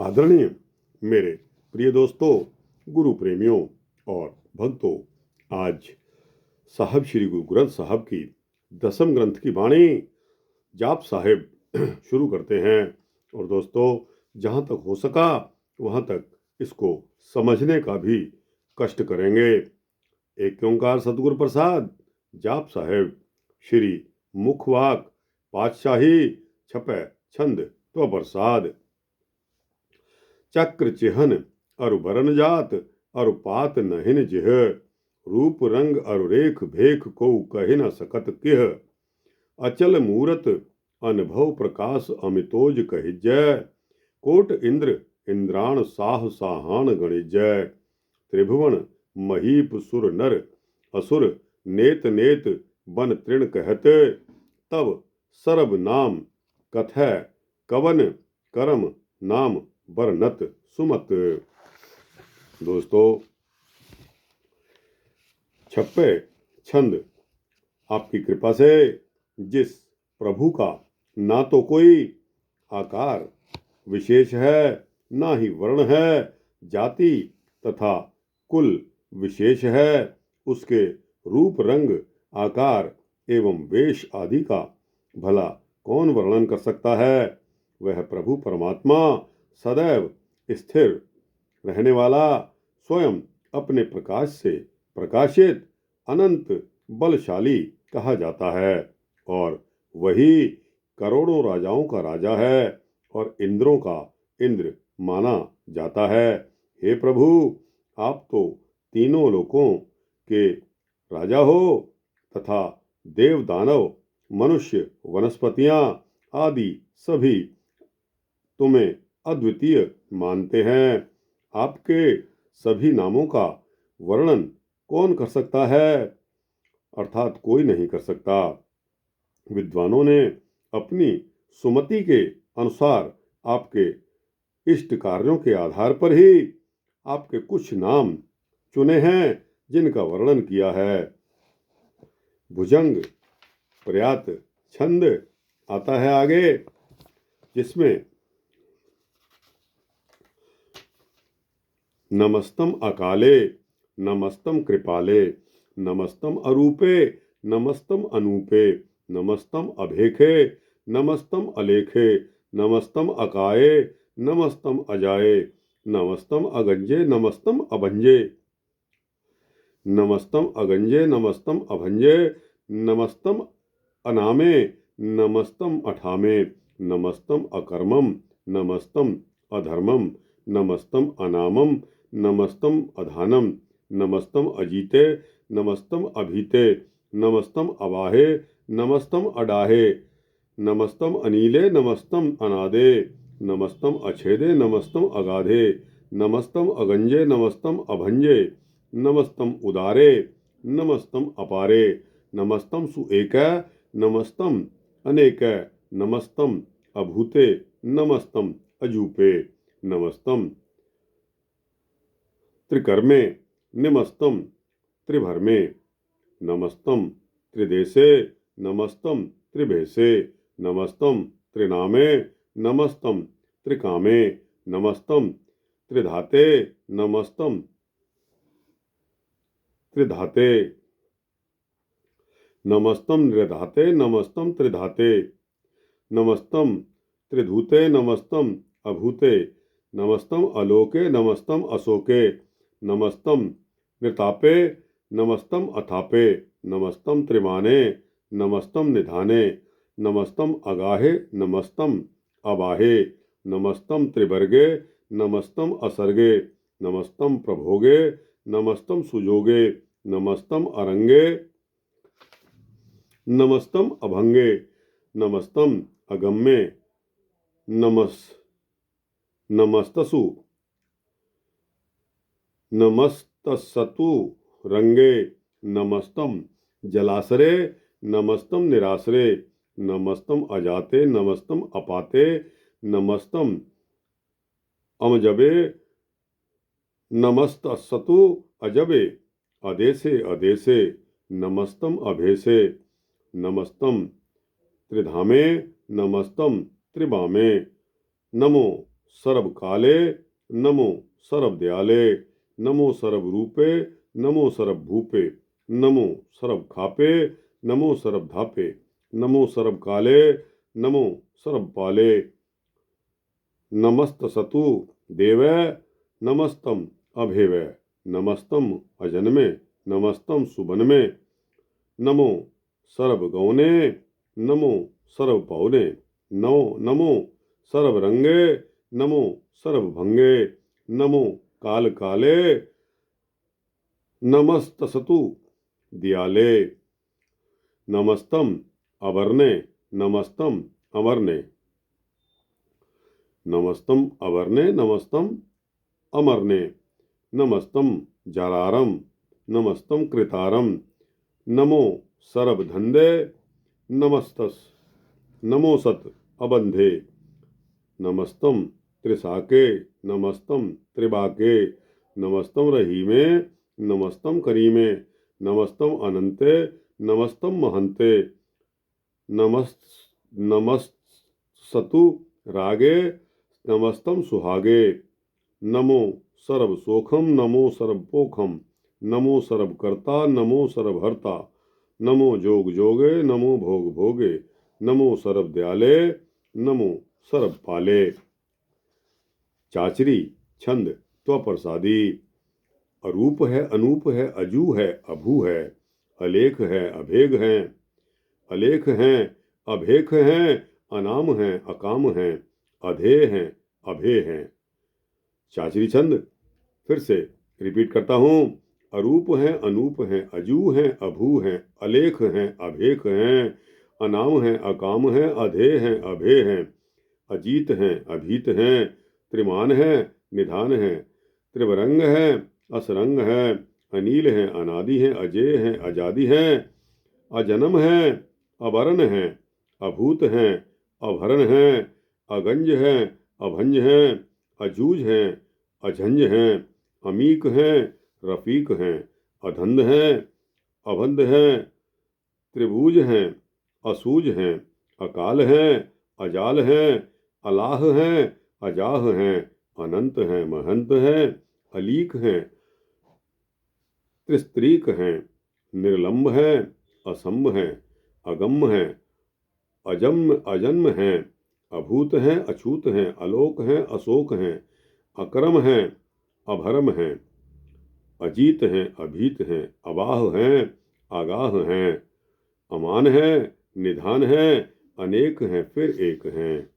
आदरणीय मेरे प्रिय दोस्तों, गुरु प्रेमियों और भक्तों, आज साहब श्री गुरु ग्रंथ साहब की दसम ग्रंथ की वाणी जाप साहिब शुरू करते हैं। और दोस्तों, जहाँ तक हो सका वहाँ तक इसको समझने का भी कष्ट करेंगे। एक ओंकार सतगुरु प्रसाद जाप साहिब श्री मुखवाक पातशाही छपै छंद तो प्रसाद। चक्र चिहन अरु बरन जात अरु पात नहिन जिह, रूप रंग अरु रेख भेख को कहि न सकत किह। अचल मूरत अनुभव प्रकाश अमितोज कहिजय, कोट इंद्र इंद्राण साह साहान गणिजय। त्रिभुवन महीप सुर नर असुर नेत नेत बन तृण कहत, तब सरब नाम कथै कवन करम नाम बरनत सुमत। दोस्तों, छप्पे छंद आपकी कृपा से जिस प्रभु का ना तो कोई आकार विशेष है, ना ही वर्ण है, जाति तथा कुल विशेष है, उसके रूप रंग आकार एवं वेश आदि का भला कौन वर्णन कर सकता है। वह प्रभु परमात्मा सदैव स्थिर रहने वाला, स्वयं अपने प्रकाश से प्रकाशित अनंत बलशाली कहा जाता है, और वही करोड़ों राजाओं का राजा है और इंद्रों का इंद्र माना जाता है। हे प्रभु, आप तो तीनों लोकों के राजा हो तथा देव दानव मनुष्य वनस्पतियां आदि सभी तुम्हें अद्वितीय मानते हैं। आपके सभी नामों का वर्णन कौन कर सकता है, अर्थात कोई नहीं कर सकता। विद्वानों ने अपनी सुमति के अनुसार आपके इष्ट कार्यों के आधार पर ही आपके कुछ नाम चुने हैं जिनका वर्णन किया है। भुजंग प्रयात छंद आता है आगे, जिसमें नमस्तम अकाले नमस्तम कृपाले नमस्तम अरूपे नमस्तम अनूपे नमस्तम अभेखे नमस्तम अलेखे नमस्तम अकाये नमस्तम अजाये नमस्तम अगंजे नमस्तम अभंजे नमस्तम अगंजे नमस्तम अभंजे नमस्तम अनामे नमस्तम अठामे नमस्तम अकर्मम नमस्तम अधर्मम नमस्तम अनामम नमस्तम अधानम नमस्तम अजीते नमस्तम अभीते नमस्तम अवाहे नमस्तम अडाहे नमस्तम अनीले नमस्तम अनादे नमस्तम अछेदे नमस्तम अगाधे नमस्तम अगंजे नमस्तम अभंजे नमस्तम उदारे नमस्तम अपारे नमस्तम सुएक नमस्तम अनेक नमस्तम अभूते नमस्तम अजूपे नमस्तम त्रिकर्मे नमस्तम त्रिभर्मे नमस्तम त्रिदेशे नमस्तम त्रिभेशे नमस्तम त्रिनामे नमस्तम त्रिकामे नमस्तम त्रिधाते नमस्तम त्रिधाते नमस्तम निर्धाते नमस्तम त्रिधाते नमस्तम त्रिधूते नमस्तम अभूते नमस्तम अलोके नमस्तम अशोके नमस्तम निर्तापे नमस्तम अथापे नमस्तम त्रिमाने नमस्तम निधाने नमस्तम अगाहे नमस्तम अबाहे नमस्तम त्रिवर्गे नमस्तम असर्गे नमस्तम प्रभोगे नमस्तम सुजोगे नमस्तम अरंगे नमस्तम अभंगे नमस्तम अगम्ये नमस्तसु नमस्तसतु रंगे नमस्तम जलासरे नमस्तम निरासरे नमस्तम अजाते नमस्तम अपाते नमस्तम अमजबे नमस्तसतु अजबे अदेसे अदेसे नमस्तम अभेसे नमस्तम त्रिधामे नमस्तम त्रिबामे नमो सर्व काले, नमो सर्व दयाले, नमो सर्व रूपे, नमो सर्व भूपे, नमो सर्व खापे, नमो सर्व धापे, नमो सर्व काले, नमो सर्व पाले। नमस्त सतु देवै, नमस्तम अभेवै, नमस्तम अजन्मे, नमस्तम सुबन्मे, नमो सर्व गौने, नमो सर्व पौने, नमो सर्व रंगे, नमो सर्व भंगे, नमो काल काले, नमस्तसतु दयाले, नमस्तम अवर्णे, नमस्तम अमरने, नमस्तम अवर्णे, नमस्तम अमरने, नमस्तम जरारम, नमस्तम कृतारम, नमो सर्व धंधे, नमस्तस, नमो सत अबंधे, नमस्तम त्रिसाके, नमस्तम त्रिबाके, नमस्तम रहीमे, नमस्तम करीमे, नमस्तम अनंते, नमस्तम महंते, नमस्तु रागे, नमस्तम सुहागे, नमो सर्व सोखम, नमो सर्व पोखम, नमो सर्व कर्ता, नमो सर्व हर्ता, नमो जोग जोगे, नमो भोग भोगे, नमो सर्व दयाले, नमो सर्व पाले। चाचरी छंद त्वप्रसादी। अरूप है, अनूप है, अजू है, अभू है, अलेख है, अभेग है, अलेख हैं, अभेख हैं, अनाम हैं, अकाम हैं, अधेय हैं, अभेय हैं। चाचरी छंद फिर से रिपीट करता हूँ। अरूप हैं, अनूप हैं, अजू हैं, अभू हैं, अलेख हैं, अभेख हैं, अनाम हैं, अकाम हैं, अधेय हैं, अभेय हैं, अजीत हैं, अभीत हैं, त्रिमान हैं, निधान हैं, त्रिवरंग हैं, असरंग हैं, अनील हैं, अनादि हैं, अजेय हैं, अजादि हैं, अजन्म हैं, अवरण हैं, अभूत हैं, अभरण हैं, अगंज हैं, अभंज हैं, अजूज हैं, अझंज हैं, अमीक हैं, रफीक हैं, अधंध हैं, अभंध हैं, त्रिभुज हैं, असूज हैं, अकाल हैं, अजाल हैं, अलाह हैं, अजाह हैं, अनंत हैं, महंत हैं, अलीक हैं, त्रिस्त्रीक हैं, निर्लंब हैं, असंभ हैं, अगम्य हैं, अजन्म हैं, अभूत हैं, अछूत हैं, अलोक हैं, अशोक हैं, अक्रम हैं, अभरम हैं, अजीत हैं, अभीत हैं, अबाह हैं, आगाह हैं, अमान हैं, निधान हैं, अनेक हैं, फिर एक हैं।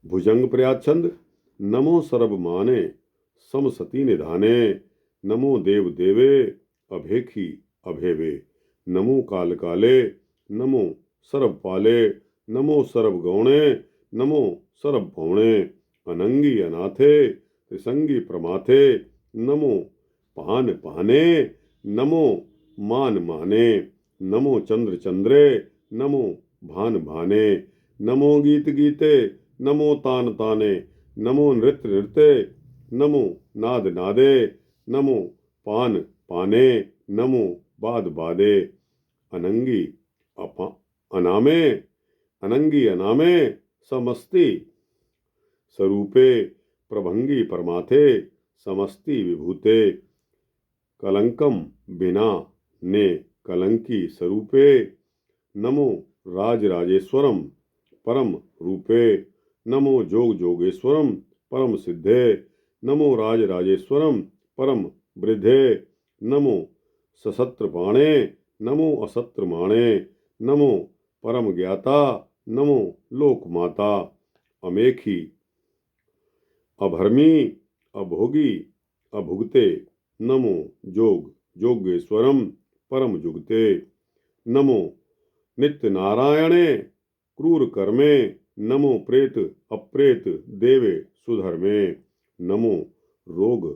भुजंग प्रयाच्छंद। नमो सर्व माने, सम सती निधाने, नमो देव देवे, अभेखी अभेवे, नमो काल काले, नमो सर्व पाले, नमो सर्व गौणे, नमो सर्व पौणे, अनंगी अनाथे, त्रिसंगी प्रमाथे, नमो पान पाने, नमो मान माने, नमो चंद्र चंद्रे, नमो भान भाने, नमो गीत गीते, नमो तान ताने, नमो नृत्य नृत्य, नमो नाद नादे, नमो पान पाने, नमो बाद बादे, अनंगी अनामे, अनंगी अनामे, समस्ति स्वरूपे, प्रभंगी परमाथे, समस्ति विभूते, कलंकम बिना ने, कलंकी स्वरूपे, नमो राज राजेश्वरम, परम रूपे, नमो जोग जोगेश्वरम, परम सिद्धे, नमो राज राजेश्वरम, परम वृद्धे, नमो सशस्त्र पाणे, नमो असत्र माणे, नमो परम ज्ञाता, नमो लोक माता, अमेखी, अभर्मी, अभोगी, अभुगते, नमो जोग जोगेश्वरम, परम जुगते, नमो नित्य नारायणे, क्रूर कर्मे, नमो प्रेत अप्रेत देवे सुधर्मे, नमो रोग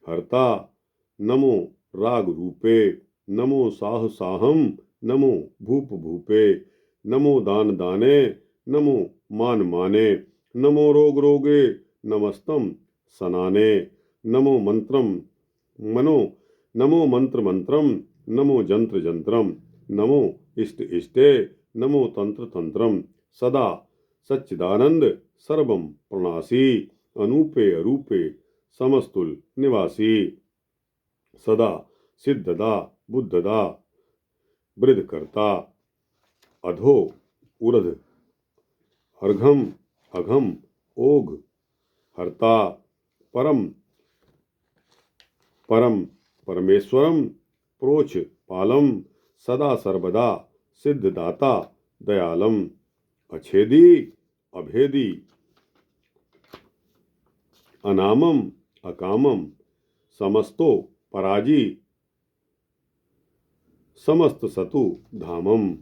हरता, नमो राग रूपे, नमो साह साहम, नमो भूप भूपे, नमो दान दाने, नमो मान माने, नमो रोग रोगे, नमस्तम सनाने, नमो मंत्रम मनो, नमो मंत्र मंत्रम, नमो जंत्र जंत्रम, नमो इष्ट इष्टे, नमो तंत्र तंत्रम, सदा सच्चिदानंद सर्वम प्रणासी अनूपे अरूपे समस्तुल निवासी सदा सिद्धदा बुद्धदा वृद्ध करता अधो उर्ध अर्घम अघम ओघ हर्ता परम परम परमेश्वरम प्रोच पालम सदा सर्वदा सिद्धदाता दयालम अछेदी अभेदी अनामम अकामम समस्तो पराजी समस्त सतु धामम।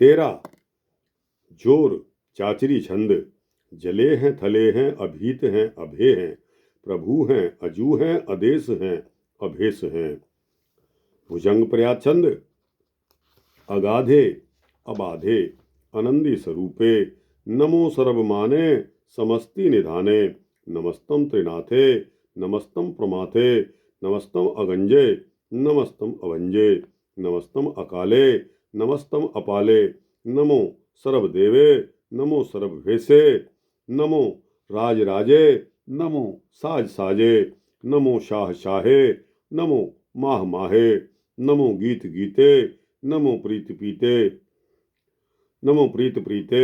तेरा जोर चाचरी छंद जले हैं थले हैं अभीत हैं अभे हैं प्रभु हैं अजू हैं अदेश हैं अभेश हैं भुजंग प्रयाचंद अगाधे अबाधे आनंदी स्वरूपे नमो सर्वमाने समस्ति निधाने नमस्तम त्रिनाथे नमस्तम प्रमाथे नमस्तम अगंजे नमस्तम अवंजे नमस्तम अकाले नमस्तम अपाले नमो सर्वदेवे नमो सर्वभेसे नमो राजराजे नमो साज साजे नमो शाह शाहे नमो माह माहे नमो गीत गीते नमो प्रीत पीते नमो प्रीत प्रीते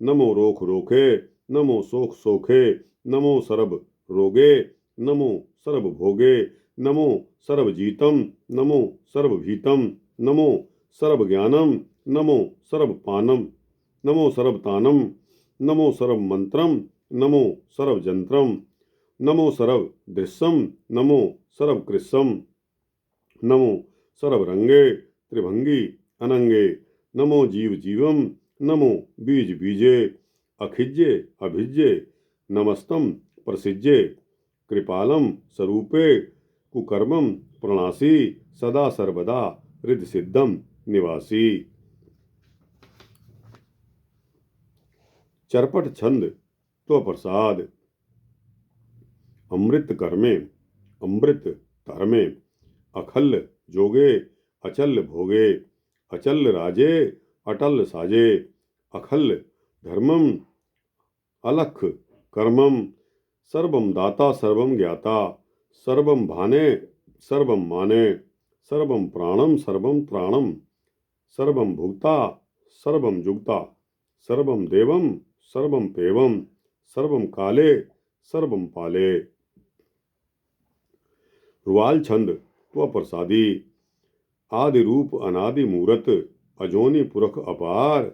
नमो रोख रोखे नमो सोख सोखे नमो सर्व रोगे नमो सर्व भोगे नमो सर्व जीतम नमो सर्व भीतम नमो सर्व ज्ञानम नमो सर्व पानम नमो सर्व तानम नमो सर्व मंत्रम नमो सर्व जंत्रम नमो सर्व दृश्यम नमो सर्व कृष्यम नमो सर्व रंगे त्रिभंगी अनंगे नमो जीव जीवम नमो बीज बीजे अखिज्जे अभिज्जे नमस्तम प्रसिज्जे कृपालम स्वरूपे कुकर्मम प्रणासी सदा सर्वदा हृदय सिद्धम निवासी। चरपट छंद तो प्रसाद अमृत कर्मे अमृत धर्मे अखल जोगे अचल भोगे अचल राजे अटल साजे अखल धर्मम अलख कर्मम सर्वम दाता सर्वम ज्ञाता सर्वम भाने सर्वम माने सर्वम प्राणम सर्वम त्राणम सर्वम भुक्ता सर्वम जुक्ता सर्वम देवम सर्वम पेवम सर्वम काले सर्वम पाले। रुवाल छंद तो प्रसादी आदि रूप अनादि मूरत अजोनि पुरख अपार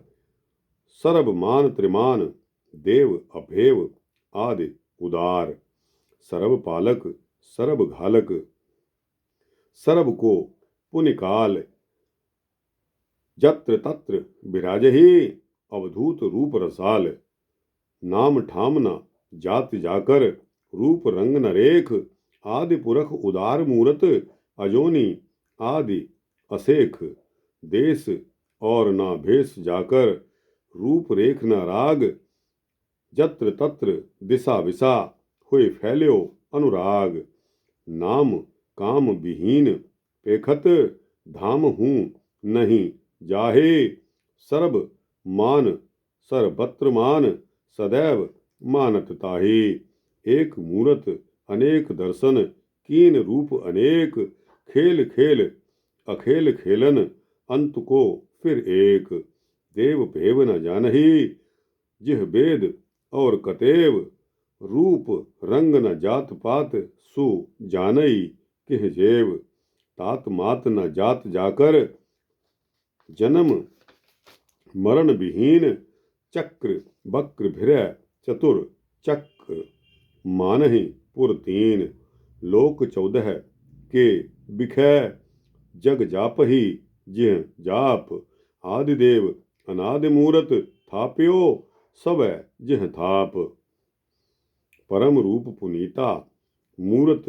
सर्व मान त्रिमान देव अभेव आदि उदार सर्व पालक सर्व घालक सर्व को पुनिकाल जत्र तत्र विराजहि अवधूत रूप रसाल नाम ठाम न जात जाकर रूप रंग न रेख आदि पुरख उदार मूरत अजोनी आदि असेख देश और ना भेष जाकर रूप रेख न राग जत्र तत्र दिशा विसा हुए फैल्यो अनुराग नाम काम विहीन पेखत धाम हूँ नहीं जाहे सर्व मान सर्वत्र मान सदैव मानत ताहि एक मूरत अनेक दर्शन कीन रूप अनेक खेल खेल अखेल खेलन अंत को फिर एक देव भेव न जानही जिह वेद और कतेव रूप रंग न जात पात सु जानई किह जेव तात मात न जात जाकर जन्म मरण विहीन चक्र बक्र भिरय चतुर चक्र मानहि पुर तीन लोक 14 के बिखै जग जापहि जिह जाप आदिदेव अनादि मूरत थाप्यो सब जिह थाप परम रूप पुनीता मूरत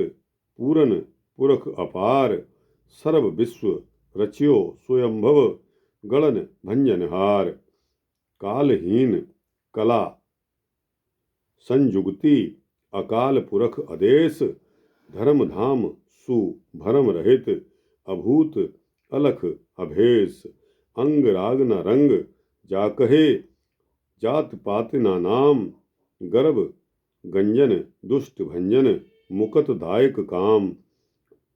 पूरन पुरख अपार सर्व विश्व रचियो स्वयंभव गणन भंजनहार कालहीन कला संजुगति अकाल पुरख आदेश धर्म धाम सुभरम रहित अभूत अलख अभेश अंग राग न रंग जाकहे जात पात ना नाम गर्भ गंजन दुष्ट भंजन मुकत दायक काम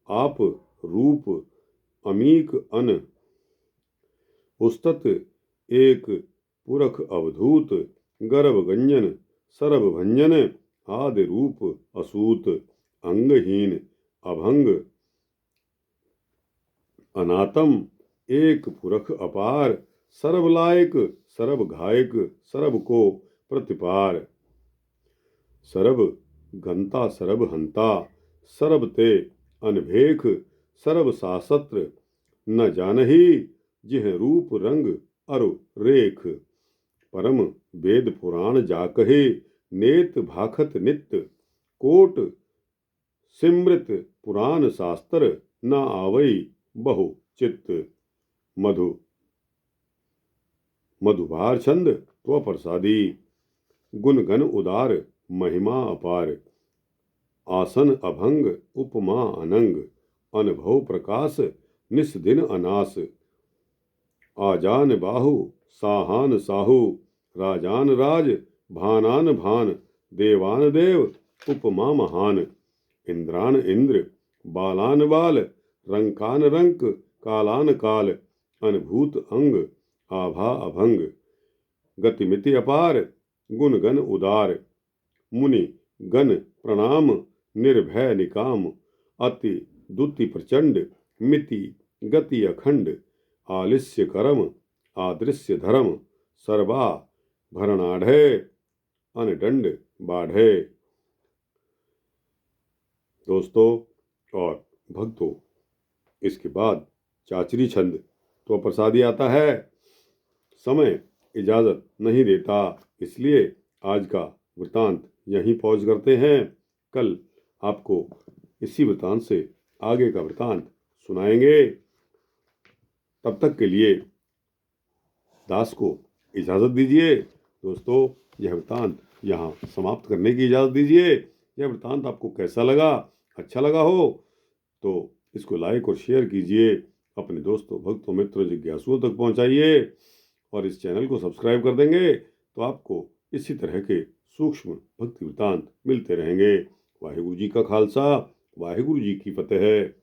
आप रूप अमीक अन उस्तत एक पुरख अवधूत गर्भ गंजन सरभ भंजन आदि रूप असूत अंगहीन अभंग अनातम एक पुरख अपार सर्व लायक सर्व घायक सर्व को प्रतिपार सर्व घंता सर्व हंता सर्व ते अनभेख सर्व सासत्र न जानही जिह रूप रंग अरु रेख परम वेद पुराण जाकहे नेत भाखत नित्य कोट सिमृत पुराण शास्त्र न आवई बहु चित्त मधु मधुभार छंद त्व प्रसादी गुण गण उदार महिमा अपार आसन अभंग उपमा अनंग अनुभव प्रकाश निस्दिन अनास आजान बाहु साहान साहू राजान राज भानान भान देवान देव उपमा महान इंद्रान इंद्र बालान बाल रंकान रंक कालान काल अनुभूत अंग आभा अभंग गतिमिति अपार गुण गण उदार मुनि गण प्रणाम निर्भय निकाम अति दुति प्रचंड मिति गति अखंड आलिस्य करम आदृश्य धर्म सर्वा भरणाढ़े अनडंड बाढ़े। दोस्तों और भक्तों, इसके बाद चाचरी छंद तो प्रसादी आता है। समय इजाजत नहीं देता, इसलिए आज का वृतांत यहीं पॉज करते हैं। कल आपको इसी वृतांत से आगे का वृतांत सुनाएंगे। तब तक के लिए दास को इजाजत दीजिए। दोस्तों, यह वृतांत यहाँ समाप्त करने की इजाजत दीजिए। यह वृतांत आपको कैसा लगा? अच्छा लगा हो तो इसको लाइक और शेयर कीजिए, अपने दोस्तों भक्तों मित्रों जिज्ञासुओं तक पहुंचाइए और इस चैनल को सब्सक्राइब कर देंगे तो आपको इसी तरह के सूक्ष्म भक्ति वृतांत मिलते रहेंगे। वाहिगुरु जी का खालसा, वाहिगुरु जी की फतेह।